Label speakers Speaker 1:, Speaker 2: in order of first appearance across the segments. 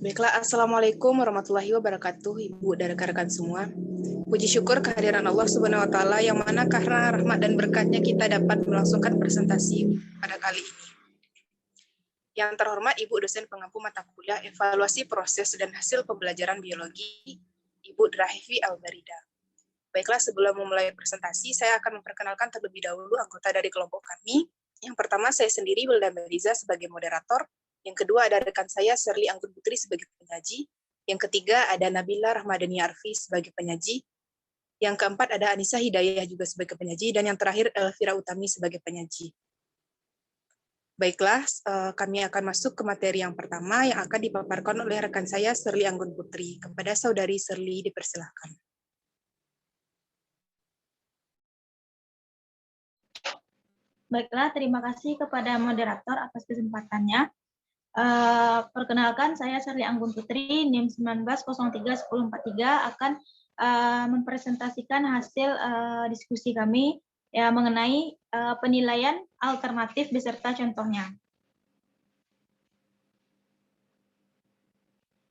Speaker 1: Baiklah, Assalamualaikum warahmatullahi wabarakatuh, Ibu dan rekan-rekan semua. Puji syukur kehadiran Allah Subhanahu wa Ta'ala, yang mana karena rahmat dan berkatnya kita dapat melangsungkan presentasi pada kali ini. Yang terhormat Ibu dosen pengampu mata kuliah Evaluasi Proses dan Hasil Pembelajaran Biologi, Ibu Drahifi Albarida. Baiklah, sebelum memulai presentasi, saya akan memperkenalkan terlebih dahulu anggota dari kelompok kami. Yang pertama, saya sendiri, Wilda Meliza, sebagai moderator. Yang kedua, ada rekan saya, Sherly Anggun Putri, sebagai penyaji. Yang ketiga, ada Nabila Rahmadani Arfi sebagai penyaji. Yang keempat, ada Anissa Hidayah juga sebagai penyaji. Dan yang terakhir, Elvira Utami sebagai penyaji. Baiklah, kami akan masuk ke materi yang pertama yang akan dipaparkan oleh rekan saya, Sherly Anggun Putri. Kepada saudari Sherly, dipersilakan.
Speaker 2: Baiklah, terima kasih kepada moderator atas kesempatannya. Perkenalkan, saya Sherly Anggun Putri, NIM 19031043, akan mempresentasikan hasil diskusi kami ya, mengenai penilaian alternatif beserta contohnya.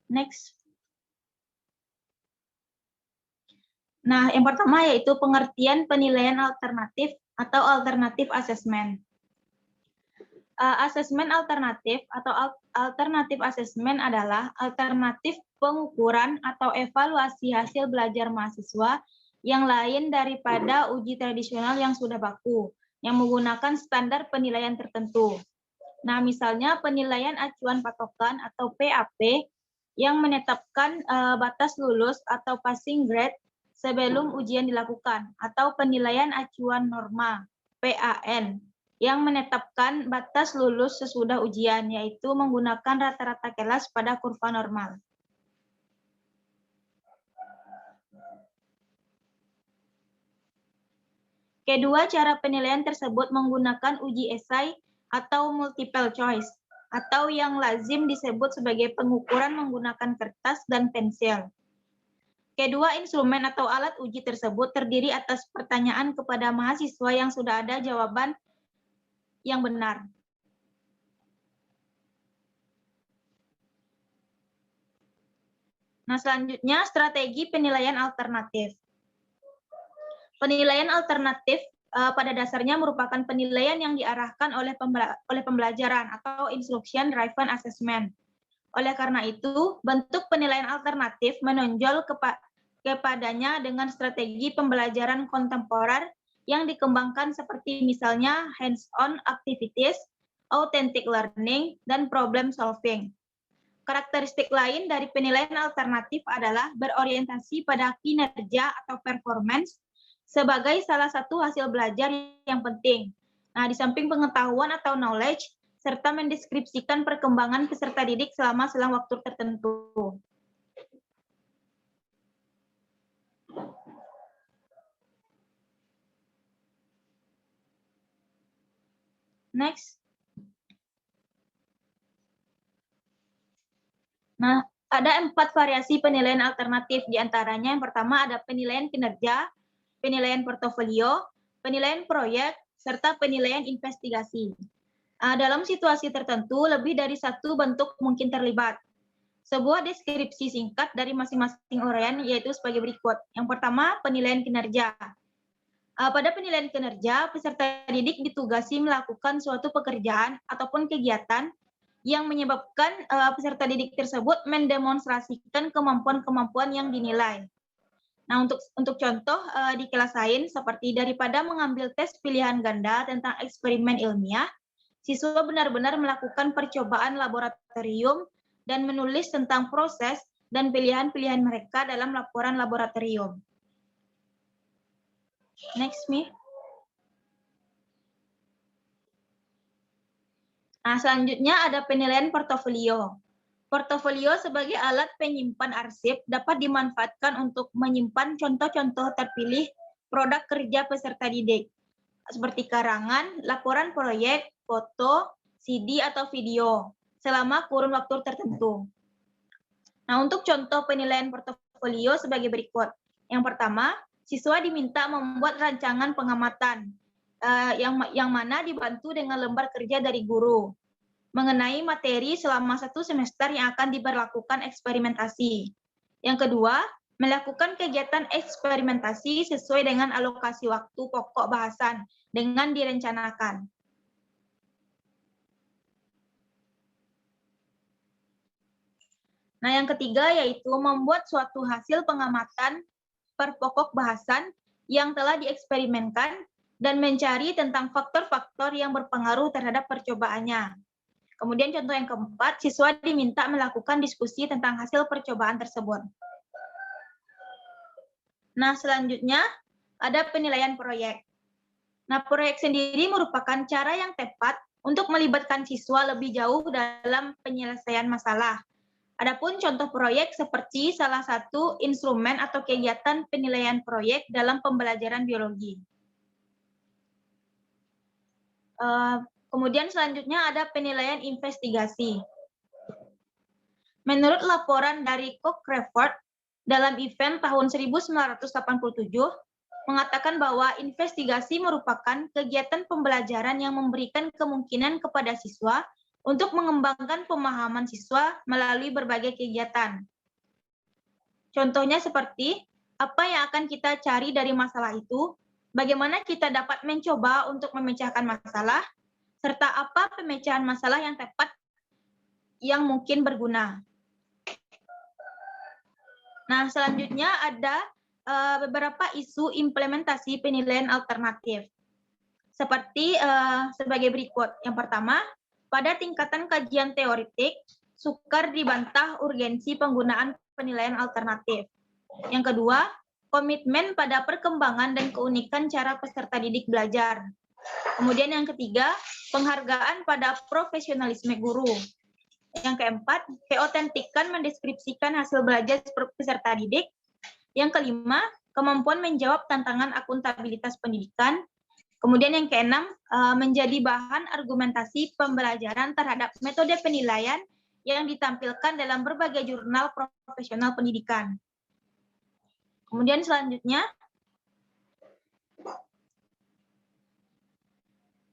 Speaker 2: Next. Nah, yang pertama yaitu pengertian penilaian alternatif atau alternatif assessment. Asesmen alternatif atau alternatif asesmen adalah alternatif pengukuran atau evaluasi hasil belajar mahasiswa yang lain daripada uji tradisional yang sudah baku, yang menggunakan standar penilaian tertentu. Nah, misalnya penilaian acuan patokan atau PAP yang menetapkan batas lulus atau passing grade sebelum ujian dilakukan, atau penilaian acuan norma PAN yang menetapkan batas lulus sesudah ujian, yaitu menggunakan rata-rata kelas pada kurva normal. Kedua, cara penilaian tersebut menggunakan uji esai atau multiple choice, atau yang lazim disebut sebagai pengukuran menggunakan kertas dan pensil. Kedua instrumen atau alat uji tersebut terdiri atas pertanyaan kepada mahasiswa yang sudah ada jawaban yang benar. Nah, selanjutnya strategi penilaian alternatif. Penilaian alternatif pada dasarnya merupakan penilaian yang diarahkan oleh pembelajaran atau instruction driven assessment. Oleh karena itu, bentuk penilaian alternatif menonjol kepadanya dengan strategi pembelajaran kontemporer yang dikembangkan seperti misalnya hands-on activities, authentic learning, dan problem solving. Karakteristik lain dari penilaian alternatif adalah berorientasi pada kinerja atau performance sebagai salah satu hasil belajar yang penting. Nah, di samping pengetahuan atau knowledge, serta mendeskripsikan perkembangan peserta didik selama selang waktu tertentu. Next. Nah, ada 4 variasi penilaian alternatif. Di antaranya yang pertama ada penilaian kinerja, penilaian portofolio, penilaian proyek, serta penilaian investigasi. Dalam situasi tertentu, lebih dari satu bentuk mungkin terlibat. Sebuah deskripsi singkat dari masing-masing uraian yaitu sebagai berikut. Yang pertama, penilaian kinerja. Pada penilaian kinerja, peserta didik ditugasi melakukan suatu pekerjaan ataupun kegiatan yang menyebabkan peserta didik tersebut mendemonstrasikan kemampuan-kemampuan yang dinilai. Nah, untuk contoh di kelas lain, seperti daripada mengambil tes pilihan ganda tentang eksperimen ilmiah, siswa benar-benar melakukan percobaan laboratorium dan menulis tentang proses dan pilihan-pilihan mereka dalam laporan laboratorium. Next, Mi. Nah, selanjutnya ada penilaian portofolio. Portofolio sebagai alat penyimpan arsip dapat dimanfaatkan untuk menyimpan contoh-contoh terpilih produk kerja peserta didik, seperti karangan, laporan proyek, foto, CD atau video, selama kurun waktu tertentu. Nah, untuk contoh penilaian portofolio sebagai berikut. Yang pertama, siswa diminta membuat rancangan pengamatan, yang mana dibantu dengan lembar kerja dari guru. mengenai materi selama 1 semester yang akan diberlakukan eksperimentasi. Yang kedua, melakukan kegiatan eksperimentasi sesuai dengan alokasi waktu pokok bahasan dengan direncanakan. Nah, yang ketiga yaitu membuat suatu hasil pengamatan per pokok bahasan yang telah dieksperimenkan dan mencari tentang faktor-faktor yang berpengaruh terhadap percobaannya. Kemudian contoh yang keempat, siswa diminta melakukan diskusi tentang hasil percobaan tersebut. Nah, selanjutnya ada penilaian proyek. Nah, proyek sendiri merupakan cara yang tepat untuk melibatkan siswa lebih jauh dalam penyelesaian masalah. Adapun contoh proyek seperti salah satu instrumen atau kegiatan penilaian proyek dalam pembelajaran biologi. Kemudian selanjutnya ada penilaian investigasi. Menurut laporan dari Cochrane dalam event tahun 1987, mengatakan bahwa investigasi merupakan kegiatan pembelajaran yang memberikan kemungkinan kepada siswa untuk mengembangkan pemahaman siswa melalui berbagai kegiatan. Contohnya seperti, apa yang akan kita cari dari masalah itu, bagaimana kita dapat mencoba untuk memecahkan masalah, serta apa pemecahan masalah yang tepat yang mungkin berguna. Nah, selanjutnya ada beberapa isu implementasi penilaian alternatif. Seperti sebagai berikut. Yang pertama, pada tingkatan kajian teoretik, sukar dibantah urgensi penggunaan penilaian alternatif. Yang kedua, komitmen pada perkembangan dan keunikan cara peserta didik belajar. Kemudian yang ketiga, penghargaan pada profesionalisme guru. Yang keempat, keotentikan mendeskripsikan hasil belajar peserta didik. Yang kelima, kemampuan menjawab tantangan akuntabilitas pendidikan. Kemudian yang keenam, menjadi bahan argumentasi pembelajaran terhadap metode penilaian yang ditampilkan dalam berbagai jurnal profesional pendidikan. Kemudian selanjutnya,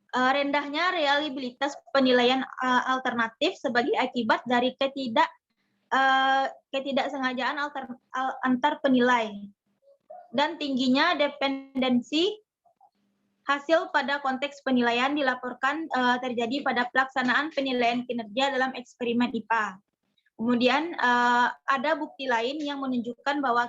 Speaker 2: rendahnya reliabilitas penilaian alternatif sebagai akibat dari ketidaksengajaan antar penilai dan tingginya dependensi hasil pada konteks penilaian dilaporkan terjadi pada pelaksanaan penilaian kinerja dalam eksperimen IPA. Kemudian ada bukti lain yang menunjukkan bahwa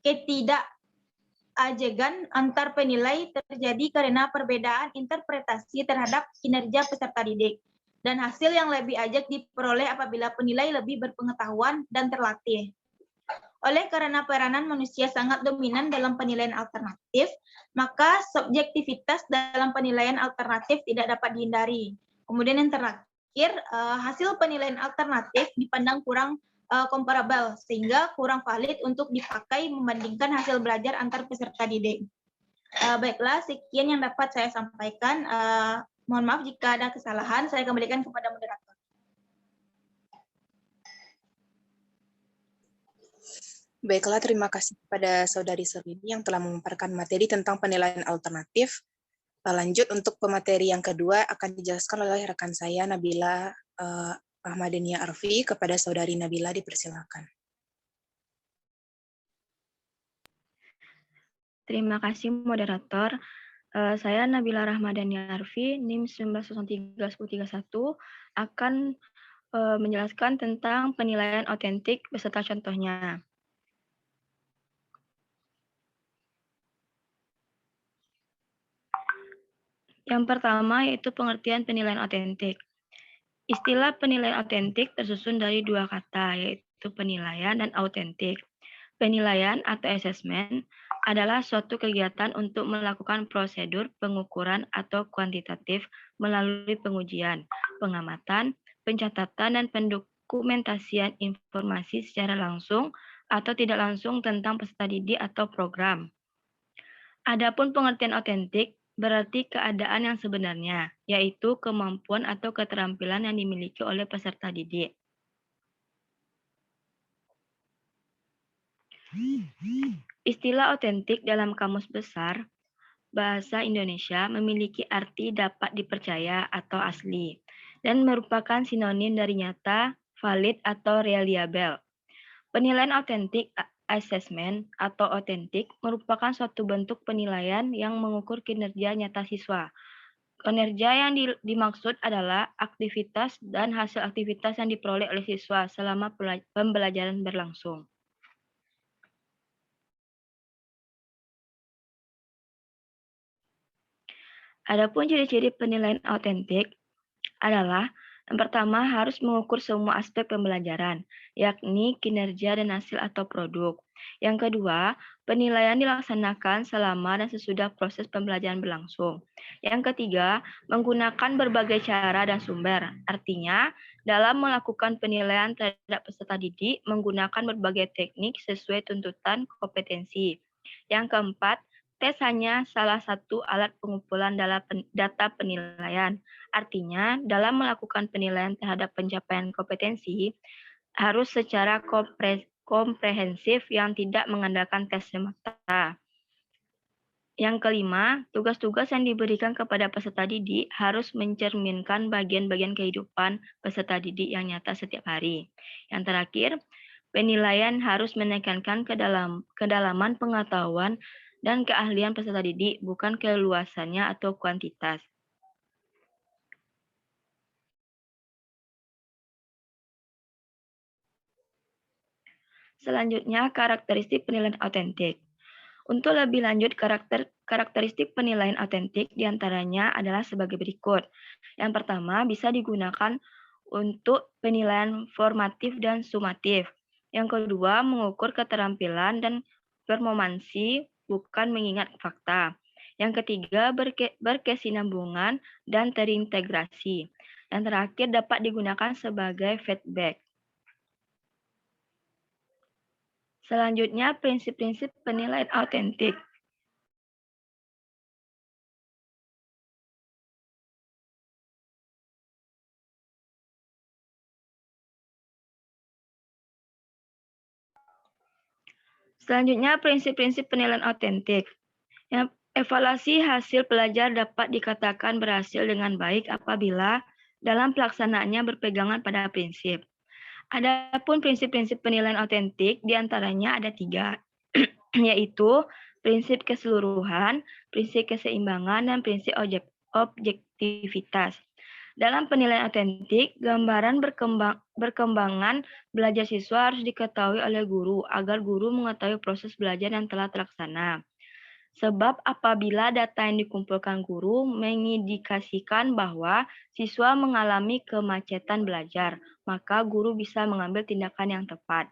Speaker 2: ketidakajegan antar penilai terjadi karena perbedaan interpretasi terhadap kinerja peserta didik. Dan hasil yang lebih ajak diperoleh apabila penilai lebih berpengetahuan dan terlatih. Oleh karena peranan manusia sangat dominan dalam penilaian alternatif, maka subjektivitas dalam penilaian alternatif tidak dapat dihindari. Kemudian yang terakhir, hasil penilaian alternatif dipandang kurang comparable, sehingga kurang valid untuk dipakai membandingkan hasil belajar antar peserta didik. Baiklah, sekian yang dapat saya sampaikan. Mohon maaf jika ada kesalahan, saya kembalikan kepada moderator.
Speaker 1: Baiklah, terima kasih kepada Saudari Serlini yang telah memaparkan materi tentang penilaian alternatif. Lanjut untuk pemateri yang kedua akan dijelaskan oleh rekan saya Nabila Rahmadania Arfi. Kepada Saudari Nabila dipersilakan.
Speaker 3: Terima kasih moderator. Saya Nabila Rahmadania Arfi, NIM 1903-1031 akan menjelaskan tentang penilaian otentik beserta contohnya. Yang pertama yaitu pengertian penilaian otentik. Istilah penilaian otentik tersusun dari dua kata, yaitu penilaian dan autentik. Penilaian atau assessment adalah suatu kegiatan untuk melakukan prosedur pengukuran atau kuantitatif melalui pengujian, pengamatan, pencatatan, dan pendokumentasian informasi secara langsung atau tidak langsung tentang peserta didik atau program. Adapun pengertian otentik berarti keadaan yang sebenarnya, yaitu kemampuan atau keterampilan yang dimiliki oleh peserta didik. Istilah otentik dalam Kamus Besar Bahasa Indonesia memiliki arti dapat dipercaya atau asli. dan merupakan sinonim dari nyata, valid, atau reliable. Penilaian autentik assessment atau autentik merupakan suatu bentuk penilaian yang mengukur kinerja nyata siswa. Kinerja yang dimaksud adalah aktivitas dan hasil aktivitas yang diperoleh oleh siswa selama pembelajaran berlangsung. Adapun ciri-ciri penilaian autentik adalah yang pertama harus mengukur semua aspek pembelajaran, yakni kinerja dan hasil atau produk. Yang kedua, penilaian dilaksanakan selama dan sesudah proses pembelajaran berlangsung. Yang ketiga, menggunakan berbagai cara dan sumber. Artinya, dalam melakukan penilaian terhadap peserta didik, menggunakan berbagai teknik sesuai tuntutan kompetensi. Yang keempat, tes hanya salah satu alat pengumpulan data penilaian. Artinya, dalam melakukan penilaian terhadap pencapaian kompetensi, harus secara komprehensif yang tidak mengandalkan tes semata. Yang kelima, tugas-tugas yang diberikan kepada peserta didik harus mencerminkan bagian-bagian kehidupan peserta didik yang nyata setiap hari. Yang terakhir, penilaian harus menekankan kedalaman pengetahuan dan keahlian peserta didik, bukan keluasannya atau kuantitas. Selanjutnya, karakteristik penilaian autentik. Untuk lebih lanjut, karakteristik penilaian autentik diantaranya adalah sebagai berikut. Yang pertama, bisa digunakan untuk penilaian formatif dan sumatif. Yang kedua, mengukur keterampilan dan performansi, bukan mengingat fakta. Yang ketiga, berkesinambungan dan terintegrasi. Dan terakhir, dapat digunakan sebagai feedback. Selanjutnya, prinsip-prinsip penilaian autentik. Selanjutnya, prinsip-prinsip penilaian autentik. Evaluasi hasil pelajar dapat dikatakan berhasil dengan baik apabila dalam pelaksanaannya berpegangan pada prinsip. Adapun prinsip-prinsip penilaian autentik diantaranya ada 3, yaitu prinsip keseluruhan, prinsip keseimbangan, dan prinsip objektivitas. Dalam penilaian autentik, gambaran berkembangan belajar siswa harus diketahui oleh guru agar guru mengetahui proses belajar yang telah terlaksana. Sebab apabila data yang dikumpulkan guru mengindikasikan bahwa siswa mengalami kemacetan belajar, maka guru bisa mengambil tindakan yang tepat.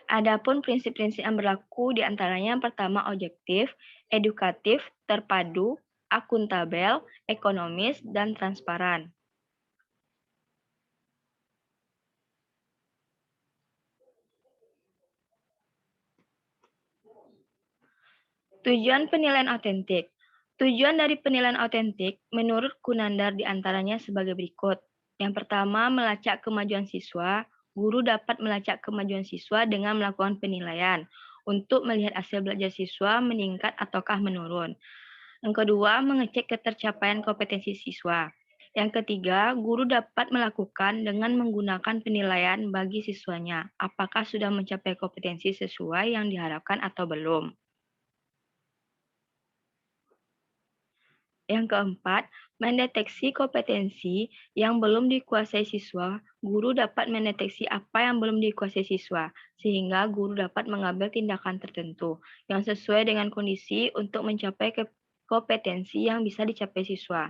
Speaker 3: Adapun prinsip-prinsip yang berlaku diantaranya yang pertama objektif, edukatif, terpadu, akuntabel, ekonomis, dan transparan. Tujuan penilaian autentik. Tujuan dari penilaian autentik menurut Kunandar diantaranya sebagai berikut. Yang pertama, melacak kemajuan siswa. Guru dapat melacak kemajuan siswa dengan melakukan penilaian untuk melihat hasil belajar siswa meningkat ataukah menurun. Yang kedua, mengecek ketercapaian kompetensi siswa. Yang ketiga, guru dapat melakukan dengan menggunakan penilaian bagi siswanya, apakah sudah mencapai kompetensi sesuai yang diharapkan atau belum. Yang keempat, mendeteksi kompetensi yang belum dikuasai siswa. Guru dapat mendeteksi apa yang belum dikuasai siswa, sehingga guru dapat mengambil tindakan tertentu yang sesuai dengan kondisi untuk mencapai kompetensi yang bisa dicapai siswa.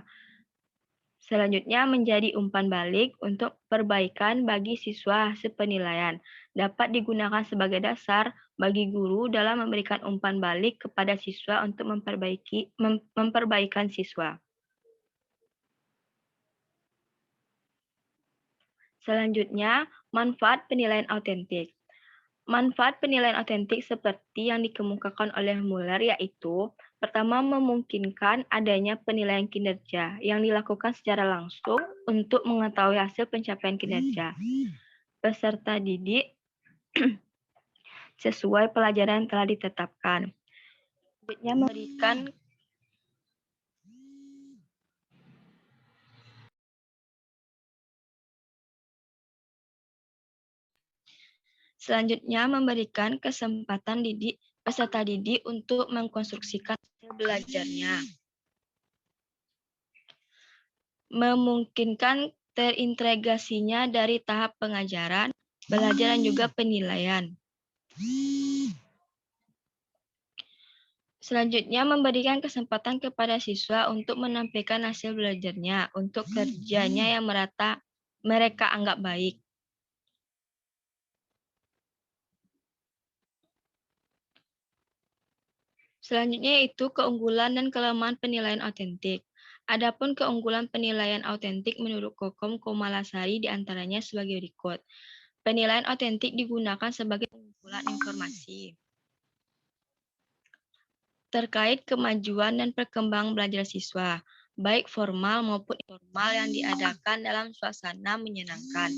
Speaker 3: Selanjutnya, menjadi umpan balik untuk perbaikan bagi siswa hasil penilaian. Dapat digunakan sebagai dasar bagi guru dalam memberikan umpan balik kepada siswa untuk memperbaikan siswa. Selanjutnya, manfaat penilaian autentik. Manfaat penilaian autentik seperti yang dikemukakan oleh Muller yaitu pertama, memungkinkan adanya penilaian kinerja yang dilakukan secara langsung untuk mengetahui hasil pencapaian kinerja peserta didik sesuai pelajaran yang telah ditetapkan. Selanjutnya, memberikan Selanjutnya, memberikan kesempatan peserta didik untuk mengkonstruksikan hasil belajarnya. Memungkinkan terintegrasinya dari tahap pengajaran, belajar, dan juga penilaian. Selanjutnya, memberikan kesempatan kepada siswa untuk menampilkan hasil belajarnya untuk kerjanya yang mereka anggap baik. Selanjutnya yaitu keunggulan dan kelemahan penilaian autentik. Adapun keunggulan penilaian autentik menurut Kokom Komalasari diantaranya sebagai berikut. Penilaian autentik digunakan sebagai pengumpulan informasi terkait kemajuan dan perkembangan belajar siswa, baik formal maupun informal yang diadakan dalam suasana menyenangkan.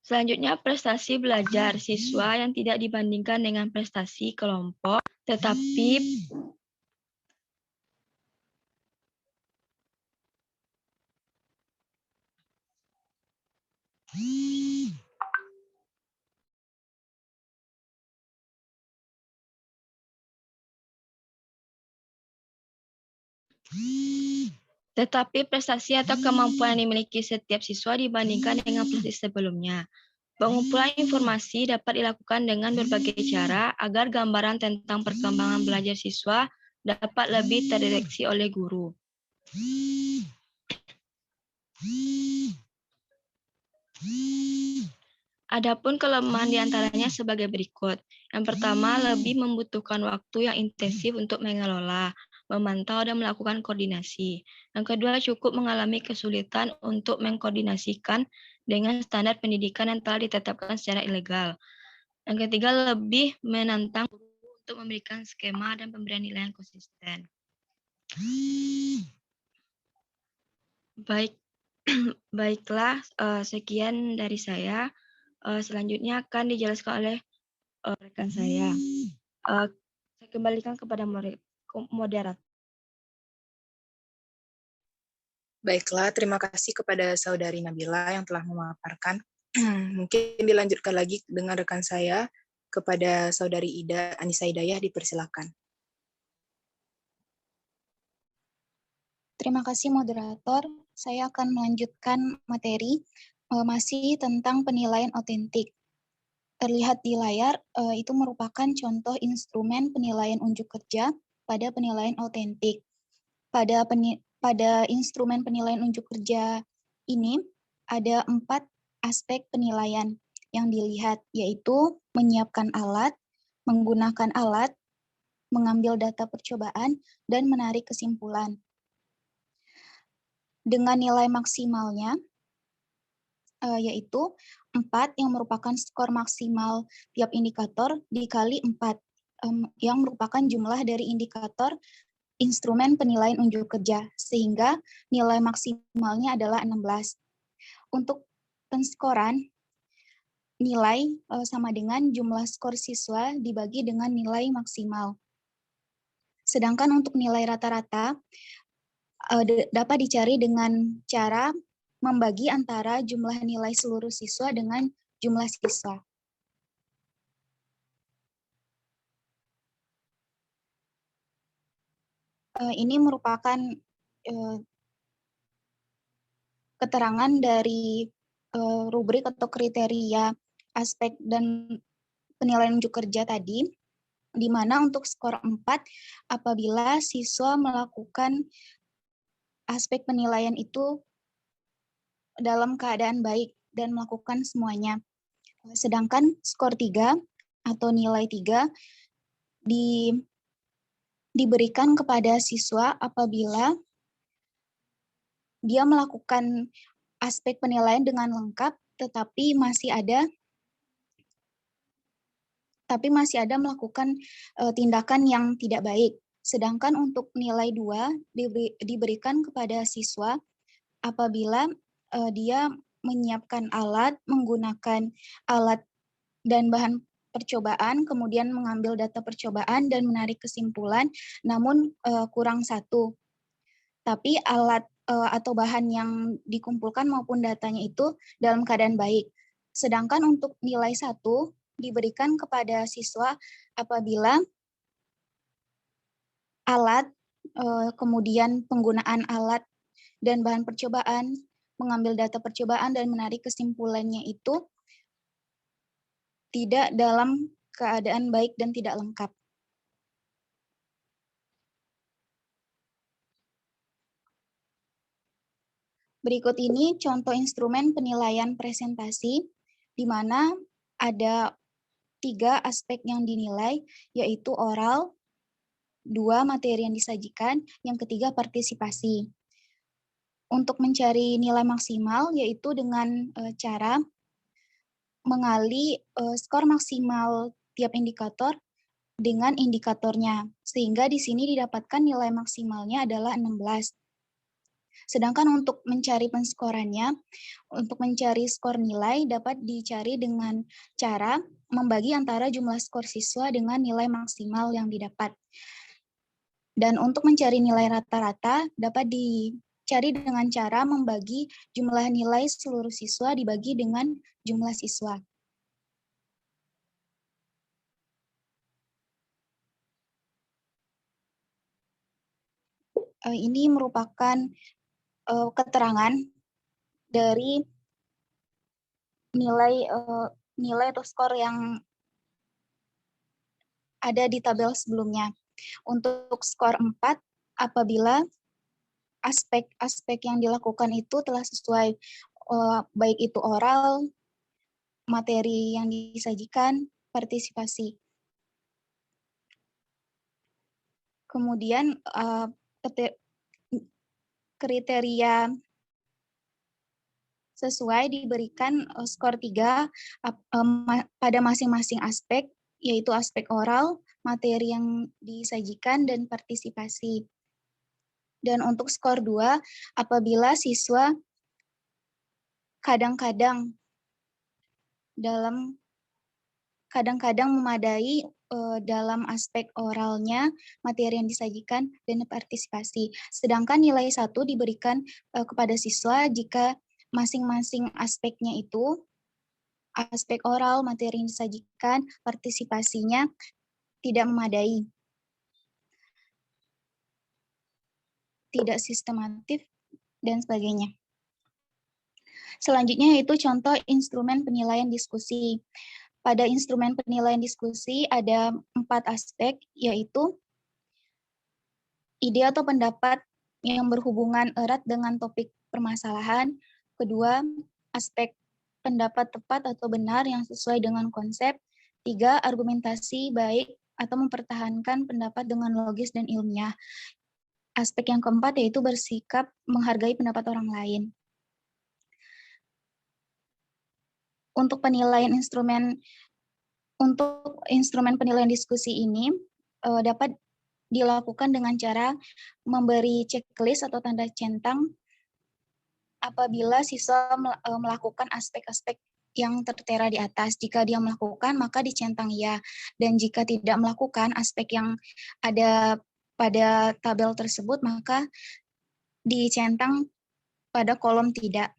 Speaker 3: Selanjutnya, prestasi belajar siswa yang tidak dibandingkan dengan prestasi kelompok, tetapi prestasi atau kemampuan yang dimiliki setiap siswa dibandingkan dengan prestasi sebelumnya. Pengumpulan informasi dapat dilakukan dengan berbagai cara agar gambaran tentang perkembangan belajar siswa dapat lebih terdeteksi oleh guru. Adapun kelemahan diantaranya sebagai berikut. Yang pertama, lebih membutuhkan waktu yang intensif untuk mengelola, memantau, dan melakukan koordinasi. Yang kedua, cukup mengalami kesulitan untuk mengkoordinasikan dengan standar pendidikan yang telah ditetapkan secara ilegal. Yang ketiga, lebih menantang guru untuk memberikan skema dan pemberian nilai yang konsisten. Baiklah, sekian dari saya. Selanjutnya akan dijelaskan oleh rekan saya. Saya kembalikan kepada moderator.
Speaker 1: Baiklah, terima kasih kepada Saudari Nabila yang telah memaparkan. Mungkin dilanjutkan lagi dengan rekan saya, kepada Saudari Anissa Hidayah, dipersilakan.
Speaker 4: Terima kasih moderator. Saya akan melanjutkan materi masih tentang penilaian autentik. Terlihat di layar, itu merupakan contoh instrumen penilaian unjuk kerja pada penilaian autentik. Pada instrumen penilaian unjuk kerja ini, ada 4 aspek penilaian yang dilihat, yaitu menyiapkan alat, menggunakan alat, mengambil data percobaan, dan menarik kesimpulan. Dengan nilai maksimalnya, yaitu 4 yang merupakan skor maksimal tiap indikator dikali 4, yang merupakan jumlah dari indikator instrumen penilaian unjuk kerja, sehingga nilai maksimalnya adalah 16. Untuk penskoran, nilai sama dengan jumlah skor siswa dibagi dengan nilai maksimal. Sedangkan untuk nilai rata-rata, dapat dicari dengan cara membagi antara jumlah nilai seluruh siswa dengan jumlah siswa. Ini merupakan keterangan dari rubrik atau kriteria aspek dan penilaian unjuk kerja tadi, di mana untuk skor 4 apabila siswa melakukan aspek penilaian itu dalam keadaan baik dan melakukan semuanya. Sedangkan skor 3 atau nilai 3 diberikan kepada siswa apabila dia melakukan aspek penilaian dengan lengkap, tetapi masih ada melakukan tindakan yang tidak baik. Sedangkan untuk nilai 2 diberikan kepada siswa apabila dia menyiapkan alat, menggunakan alat dan bahan percobaan, kemudian mengambil data percobaan dan menarik kesimpulan, namun kurang 1. Tapi alat atau bahan yang dikumpulkan maupun datanya itu dalam keadaan baik. Sedangkan untuk nilai 1 diberikan kepada siswa apabila alat, kemudian penggunaan alat dan bahan percobaan, mengambil data percobaan dan menarik kesimpulannya itu tidak dalam keadaan baik dan tidak lengkap. Berikut ini contoh instrumen penilaian presentasi, di mana ada 3 aspek yang dinilai, yaitu oral, 2 materi yang disajikan, yang ketiga partisipasi. Untuk mencari nilai maksimal, yaitu dengan cara mengali skor maksimal tiap indikator dengan indikatornya, sehingga di sini didapatkan nilai maksimalnya adalah 16. Sedangkan untuk mencari penskorannya, untuk mencari skor nilai dapat dicari dengan cara membagi antara jumlah skor siswa dengan nilai maksimal yang didapat. Dan untuk mencari nilai rata-rata dapat dicari dengan cara membagi jumlah nilai seluruh siswa dibagi dengan jumlah siswa. Ini merupakan keterangan dari nilai atau skor yang ada di tabel sebelumnya. Untuk skor 4, apabila aspek-aspek yang dilakukan itu telah sesuai, baik itu oral, materi yang disajikan, partisipasi. Kemudian kriteria sesuai diberikan skor 3 pada masing-masing aspek, yaitu aspek oral, materi yang disajikan, dan partisipasi. Dan untuk skor 2, apabila siswa kadang-kadang memadai dalam aspek oralnya, materi yang disajikan, dan partisipasi. Sedangkan nilai 1 diberikan kepada siswa jika masing-masing aspeknya itu, aspek oral, materi yang disajikan, partisipasinya tidak memadai, tidak sistematif, dan sebagainya. Selanjutnya yaitu contoh instrumen penilaian diskusi. Pada instrumen penilaian diskusi ada 4 aspek, yaitu ide atau pendapat yang berhubungan erat dengan topik permasalahan. Kedua, aspek pendapat tepat atau benar yang sesuai dengan konsep. 3, argumentasi baik atau mempertahankan pendapat dengan logis dan ilmiah. Aspek yang keempat yaitu bersikap menghargai pendapat orang lain. Untuk instrumen penilaian diskusi ini dapat dilakukan dengan cara memberi checklist atau tanda centang apabila siswa melakukan aspek-aspek yang tertera di atas. Jika dia melakukan, maka dicentang ya. Dan jika tidak melakukan aspek yang ada pada tabel tersebut, maka dicentang pada kolom tidak.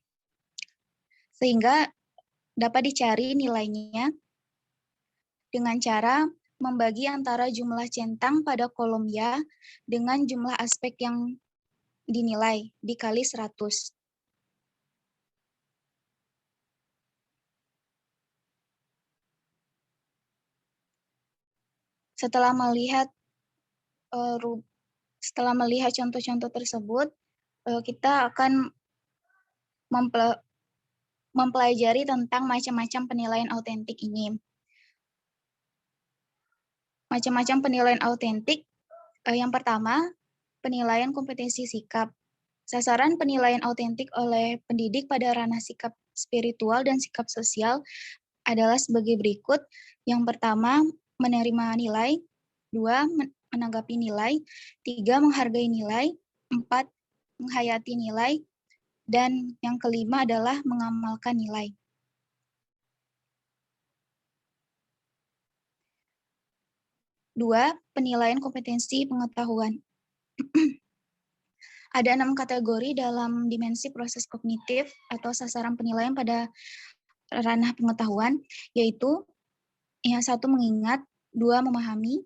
Speaker 4: Sehingga dapat dicari nilainya dengan cara membagi antara jumlah centang pada kolom ya dengan jumlah aspek yang dinilai dikali 100. Setelah melihat contoh-contoh tersebut, kita akan mempelajari tentang macam-macam penilaian autentik ini. Macam-macam penilaian autentik. Yang pertama, penilaian kompetensi sikap. Sasaran penilaian autentik oleh pendidik pada ranah sikap spiritual dan sikap sosial adalah sebagai berikut. Yang pertama, menerima nilai. 2, menanggapi nilai. 3, menghargai nilai. 4, menghayati nilai. Dan yang kelima adalah mengamalkan nilai. Dua, penilaian kompetensi pengetahuan. Ada 6 kategori dalam dimensi proses kognitif atau sasaran penilaian pada ranah pengetahuan, yaitu yang 1 mengingat, 2 memahami,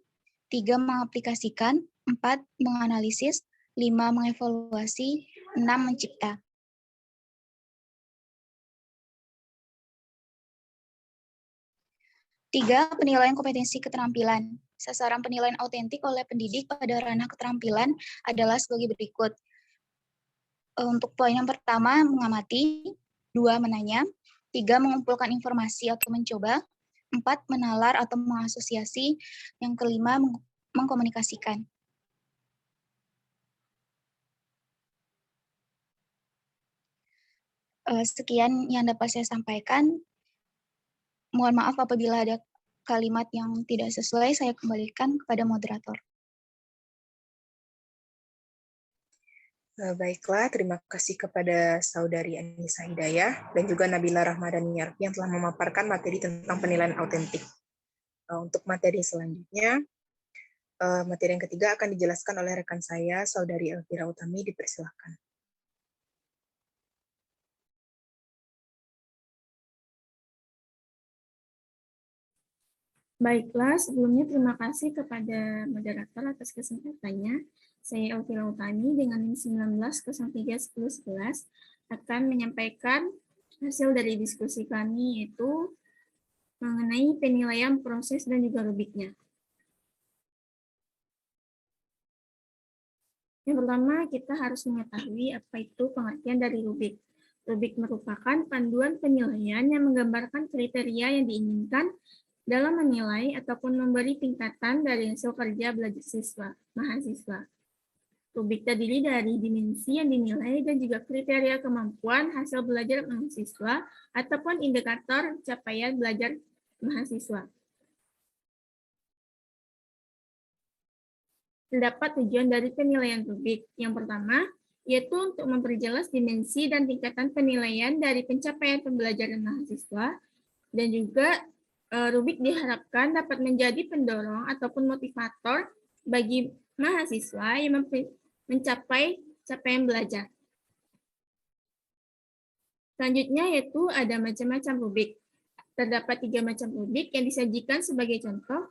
Speaker 4: 3 mengaplikasikan, 4 menganalisis, 5 mengevaluasi, 6 mencipta. Tiga, penilaian kompetensi keterampilan. Sasaran penilaian autentik oleh pendidik pada ranah keterampilan adalah sebagai berikut. Untuk poin yang pertama, mengamati, 2 menanya, 3 mengumpulkan informasi atau mencoba, 4 menalar atau mengasosiasi, yang kelima mengkomunikasikan. Sekian yang dapat saya sampaikan. Mohon maaf apabila ada kalimat yang tidak sesuai, saya kembalikan kepada moderator.
Speaker 1: Baiklah, terima kasih kepada Saudari Anissa Hidayah dan juga Nabila Rahmadani Yarfi yang telah memaparkan materi tentang penilaian autentik. Untuk materi selanjutnya, materi yang ketiga akan dijelaskan oleh rekan saya, Saudari Elvira Utami, dipersilakan.
Speaker 5: Baiklah, sebelumnya terima kasih kepada moderator atas kesempatannya. Saya Elvira Utami dengan NIM 19031111 akan menyampaikan hasil dari diskusi kami, yaitu mengenai penilaian proses dan juga rubiknya. Yang pertama, kita harus mengetahui apa itu pengertian dari rubik. Rubik merupakan panduan penilaian yang menggambarkan kriteria yang diinginkan dalam menilai ataupun memberi tingkatan dari hasil kerja belajar mahasiswa. Rubik terdiri dari dimensi yang dinilai dan juga kriteria kemampuan hasil belajar mahasiswa ataupun indikator capaian belajar mahasiswa. Terdapat tujuan dari penilaian rubik. Yang pertama, yaitu untuk memperjelas dimensi dan tingkatan penilaian dari pencapaian pembelajaran mahasiswa, dan juga rubik diharapkan dapat menjadi pendorong ataupun motivator bagi mahasiswa yang mencapai capaian belajar. Selanjutnya yaitu ada macam-macam rubik. Terdapat 3 macam rubik yang disajikan sebagai contoh,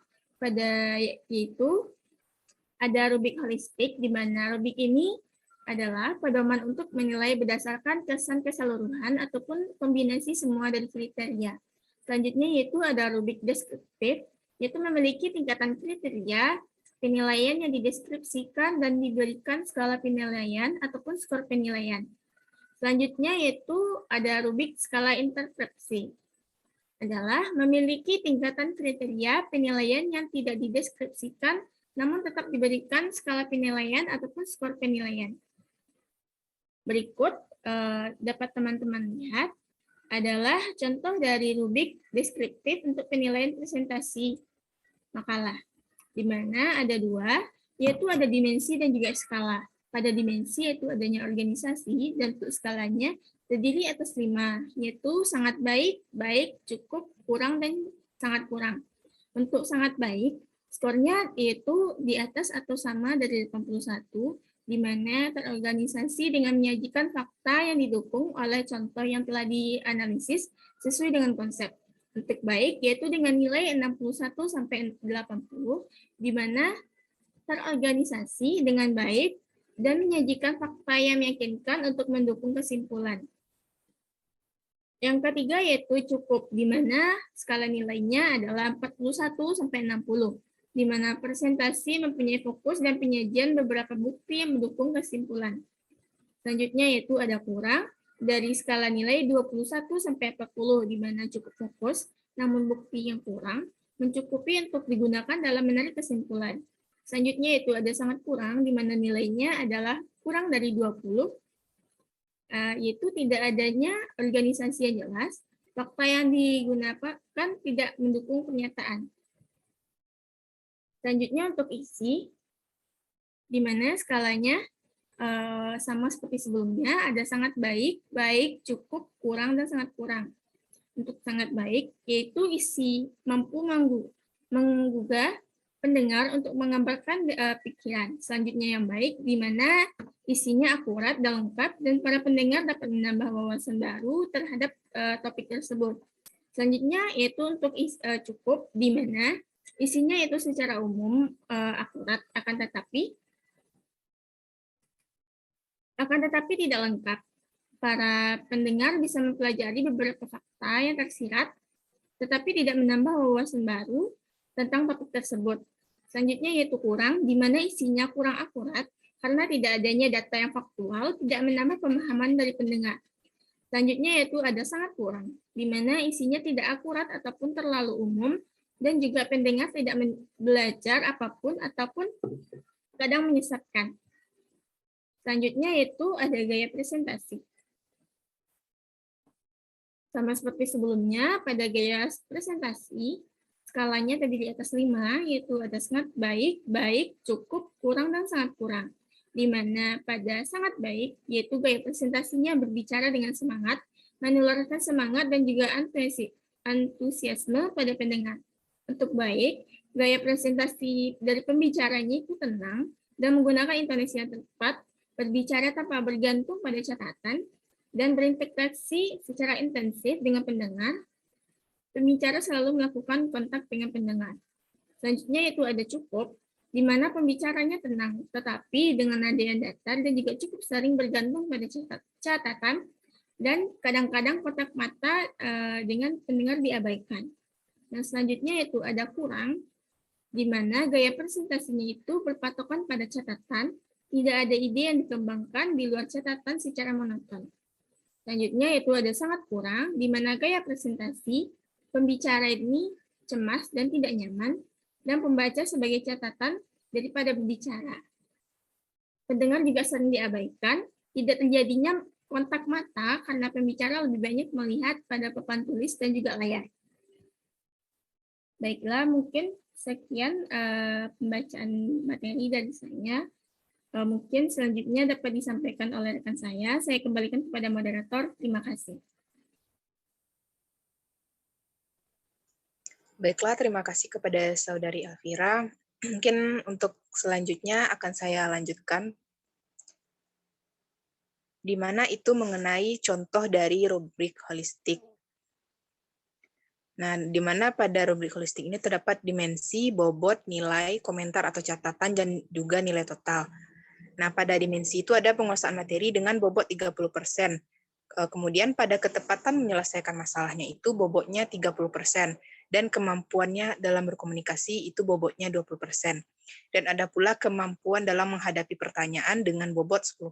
Speaker 5: yaitu ada rubik holistik, di mana rubik ini adalah pedoman untuk menilai berdasarkan kesan keseluruhan ataupun kombinasi semua dari kriteria. Selanjutnya yaitu ada rubik deskriptif, yaitu memiliki tingkatan kriteria, penilaian yang dideskripsikan dan diberikan skala penilaian ataupun skor penilaian. Selanjutnya yaitu ada rubik skala interpretasi, adalah memiliki tingkatan kriteria penilaian yang tidak dideskripsikan, namun tetap diberikan skala penilaian ataupun skor penilaian. Berikut dapat teman-teman lihat adalah contoh dari rubik deskriptif untuk penilaian presentasi makalah, di mana ada 2, yaitu ada dimensi dan juga skala. Pada dimensi yaitu adanya organisasi, dan untuk skalanya terdiri atas 5, yaitu sangat baik, baik, cukup, kurang, dan sangat kurang. Untuk sangat baik, skornya yaitu di atas atau sama dari 81, di mana terorganisasi dengan menyajikan fakta yang didukung oleh contoh yang telah dianalisis sesuai dengan konsep. Untuk baik yaitu dengan nilai 61 sampai 80, di mana terorganisasi dengan baik dan menyajikan fakta yang meyakinkan untuk mendukung kesimpulan. Yang ketiga yaitu cukup, di mana skala nilainya adalah 41 sampai 60. Di mana presentasi mempunyai fokus dan penyajian beberapa bukti yang mendukung kesimpulan. Selanjutnya yaitu ada kurang, dari skala nilai 21 sampai 40, di mana cukup fokus, namun bukti yang kurang mencukupi untuk digunakan dalam menarik kesimpulan. Selanjutnya yaitu ada sangat kurang, di mana nilainya adalah kurang dari 20, yaitu tidak adanya organisasi yang jelas, fakta yang digunakan tidak mendukung pernyataan. Selanjutnya untuk isi, di mana skalanya sama seperti sebelumnya, ada sangat baik, baik, cukup, kurang, dan sangat kurang. Untuk sangat baik, yaitu isi mampu menggugah pendengar untuk menggambarkan pikiran. Selanjutnya yang baik, di mana isinya akurat dan lengkap, dan para pendengar dapat menambah wawasan baru terhadap topik tersebut. Selanjutnya yaitu untuk cukup, di mana isinya itu secara umum akurat, akan tetapi tidak lengkap. Para pendengar bisa mempelajari beberapa fakta yang tersirat, tetapi tidak menambah wawasan baru tentang topik tersebut. Selanjutnya yaitu kurang, di mana isinya kurang akurat karena tidak adanya data yang faktual, tidak menambah pemahaman dari pendengar. Selanjutnya yaitu ada sangat kurang, di mana isinya tidak akurat ataupun terlalu umum, dan juga pendengar tidak belajar apapun ataupun kadang menyesatkan. Selanjutnya yaitu ada gaya presentasi. Sama seperti sebelumnya, pada gaya presentasi, skalanya tadi di atas 5, yaitu ada sangat baik, baik, cukup, kurang, dan sangat kurang. Di mana pada sangat baik, yaitu gaya presentasinya berbicara dengan semangat, menularkan semangat dan juga antusiasme pada pendengar. Untuk baik, gaya presentasi dari pembicaranya itu tenang dan menggunakan intonasi yang tepat, berbicara tanpa bergantung pada catatan, dan berintegrasi secara intensif dengan pendengar. Pembicara selalu melakukan kontak dengan pendengar. Selanjutnya yaitu ada cukup, di mana pembicaranya tenang, tetapi dengan nada yang datar dan juga cukup sering bergantung pada catatan, dan kadang-kadang kontak mata dengan pendengar diabaikan. Nah, selanjutnya yaitu ada kurang, di mana gaya presentasinya itu berpatokan pada catatan, tidak ada ide yang dikembangkan di luar catatan secara monoton. Selanjutnya yaitu ada sangat kurang, di mana gaya presentasi, pembicara ini cemas dan tidak nyaman, dan pembaca sebagai catatan daripada berbicara. Pendengar juga sering diabaikan, tidak terjadinya kontak mata karena pembicara lebih banyak melihat pada papan tulis dan juga layar. Baiklah, mungkin sekian pembacaan materi dari saya. Mungkin selanjutnya dapat disampaikan oleh rekan saya. Saya kembalikan kepada moderator. Terima kasih.
Speaker 1: Baiklah, terima kasih kepada Saudari Elvira. Mungkin untuk selanjutnya akan saya lanjutkan, di mana itu mengenai contoh dari rubrik holistik. Nah, di mana pada rubrik holistik ini terdapat dimensi, bobot, nilai, komentar atau catatan, dan juga nilai total. Nah, pada dimensi itu ada penguasaan materi dengan bobot 30%. Kemudian pada ketepatan menyelesaikan masalahnya itu bobotnya 30%. Dan kemampuannya dalam berkomunikasi itu bobotnya 20%. Dan ada pula kemampuan dalam menghadapi pertanyaan dengan bobot 10%.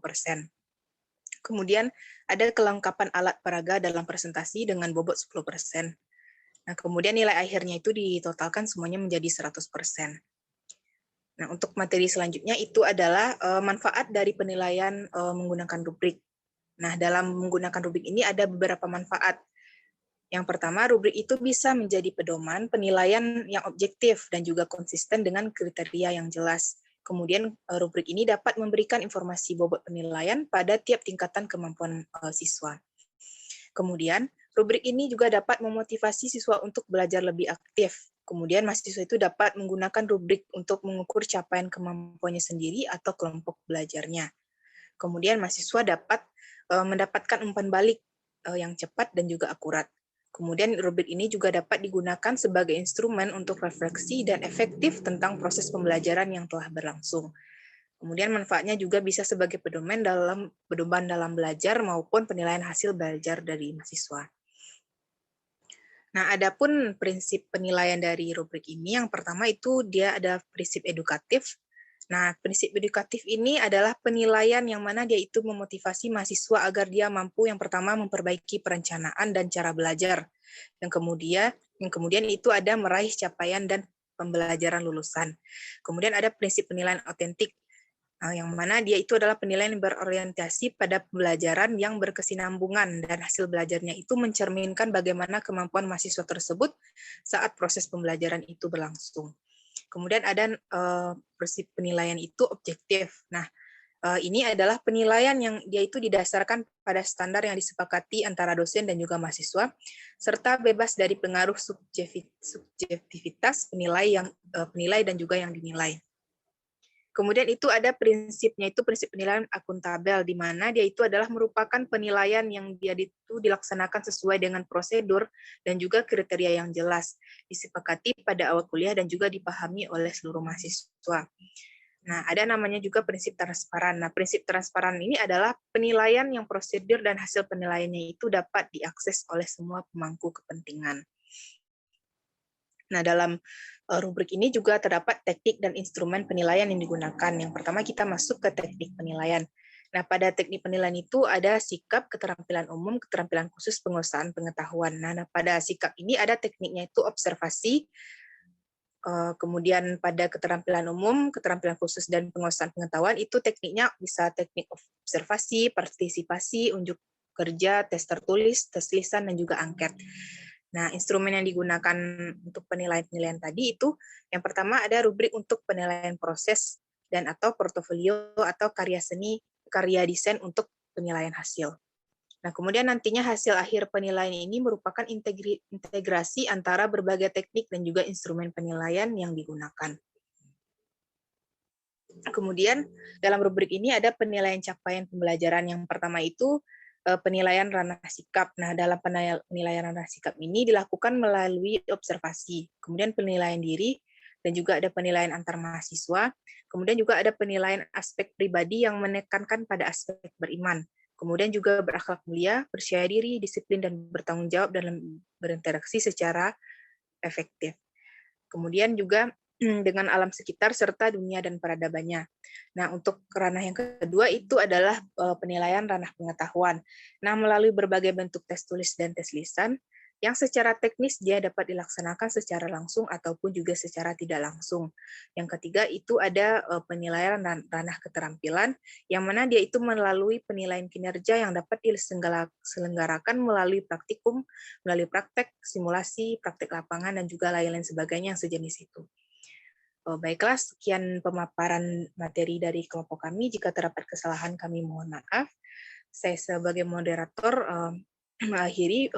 Speaker 1: Kemudian ada kelengkapan alat peraga dalam presentasi dengan bobot 10%. Nah, kemudian nilai akhirnya itu ditotalkan semuanya menjadi 100%. Nah, untuk materi selanjutnya itu adalah manfaat dari penilaian menggunakan rubrik. Nah, dalam menggunakan rubrik ini ada beberapa manfaat. Yang pertama, rubrik itu bisa menjadi pedoman penilaian yang objektif dan juga konsisten dengan kriteria yang jelas. Kemudian, rubrik ini dapat memberikan informasi bobot penilaian pada tiap tingkatan kemampuan siswa. Kemudian, rubrik ini juga dapat memotivasi siswa untuk belajar lebih aktif. Kemudian mahasiswa itu dapat menggunakan rubrik untuk mengukur capaian kemampuannya sendiri atau kelompok belajarnya. Kemudian mahasiswa dapat mendapatkan umpan balik yang cepat dan juga akurat. Kemudian rubrik ini juga dapat digunakan sebagai instrumen untuk refleksi dan efektif tentang proses pembelajaran yang telah berlangsung. Kemudian manfaatnya juga bisa sebagai pedoman dalam belajar maupun penilaian hasil belajar dari mahasiswa. Nah, adapun prinsip penilaian dari rubrik ini, yang pertama itu dia ada prinsip edukatif. Nah, prinsip edukatif ini adalah penilaian yang mana dia itu memotivasi mahasiswa agar dia mampu yang pertama memperbaiki perencanaan dan cara belajar. Yang kemudian itu ada meraih capaian dan pembelajaran lulusan. Kemudian ada prinsip penilaian otentik, yang mana dia itu adalah penilaian yang berorientasi pada pembelajaran yang berkesinambungan dan hasil belajarnya itu mencerminkan bagaimana kemampuan mahasiswa tersebut saat proses pembelajaran itu berlangsung. Kemudian ada prinsip penilaian itu objektif. Nah, ini adalah penilaian yang dia itu didasarkan pada standar yang disepakati antara dosen dan juga mahasiswa, serta bebas dari pengaruh subjektivitas penilai dan juga yang dinilai. Kemudian itu ada prinsipnya, itu prinsip penilaian akuntabel, di mana dia itu adalah merupakan penilaian yang dia itu dilaksanakan sesuai dengan prosedur dan juga kriteria yang jelas, disepakati pada awal kuliah dan juga dipahami oleh seluruh mahasiswa. Nah, ada namanya juga prinsip transparan. Nah, prinsip transparan ini adalah penilaian yang prosedur dan hasil penilaiannya itu dapat diakses oleh semua pemangku kepentingan. Nah, dalam rubrik ini juga terdapat teknik dan instrumen penilaian yang digunakan. Yang pertama kita masuk ke teknik penilaian. Nah, pada teknik penilaian itu ada sikap, keterampilan umum, keterampilan khusus, penguasaan pengetahuan. Nah, pada sikap ini ada tekniknya itu observasi, kemudian pada keterampilan umum, keterampilan khusus, dan penguasaan pengetahuan itu tekniknya bisa teknik observasi, partisipasi, unjuk kerja, tes tertulis, tes lisan, dan juga angket. Nah, instrumen yang digunakan untuk penilaian-penilaian tadi itu yang pertama ada rubrik untuk penilaian proses dan atau portofolio atau karya seni, karya desain untuk penilaian hasil. Nah, kemudian nantinya hasil akhir penilaian ini merupakan integrasi antara berbagai teknik dan juga instrumen penilaian yang digunakan. Kemudian dalam rubrik ini ada penilaian capaian pembelajaran. Yang pertama itu penilaian ranah sikap. Nah, dalam penilaian ranah sikap ini dilakukan melalui observasi, kemudian penilaian diri, dan juga ada penilaian antar mahasiswa, kemudian juga ada penilaian aspek pribadi yang menekankan pada aspek beriman, kemudian juga berakhlak mulia, percaya diri, disiplin, dan bertanggung jawab dalam berinteraksi secara efektif. Kemudian juga dengan alam sekitar serta dunia dan peradabannya. Nah, untuk ranah yang kedua itu adalah penilaian ranah pengetahuan. Nah, melalui berbagai bentuk tes tulis dan tes lisan, yang secara teknis dia dapat dilaksanakan secara langsung ataupun juga secara tidak langsung. Yang ketiga itu ada penilaian ranah keterampilan, yang mana dia itu melalui penilaian kinerja yang dapat diselenggarakan melalui praktikum, melalui praktek, simulasi, praktek lapangan, dan juga lain-lain sebagainya yang sejenis itu. Baiklah, sekian pemaparan materi dari kelompok kami. Jika terdapat kesalahan, kami mohon maaf. Saya sebagai moderator mengakhiri.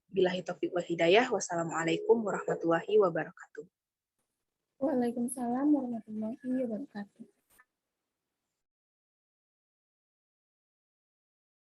Speaker 1: Billahi taufiq wal hidayah. Wassalamualaikum warahmatullahi wabarakatuh.
Speaker 5: Waalaikumsalam warahmatullahi wabarakatuh.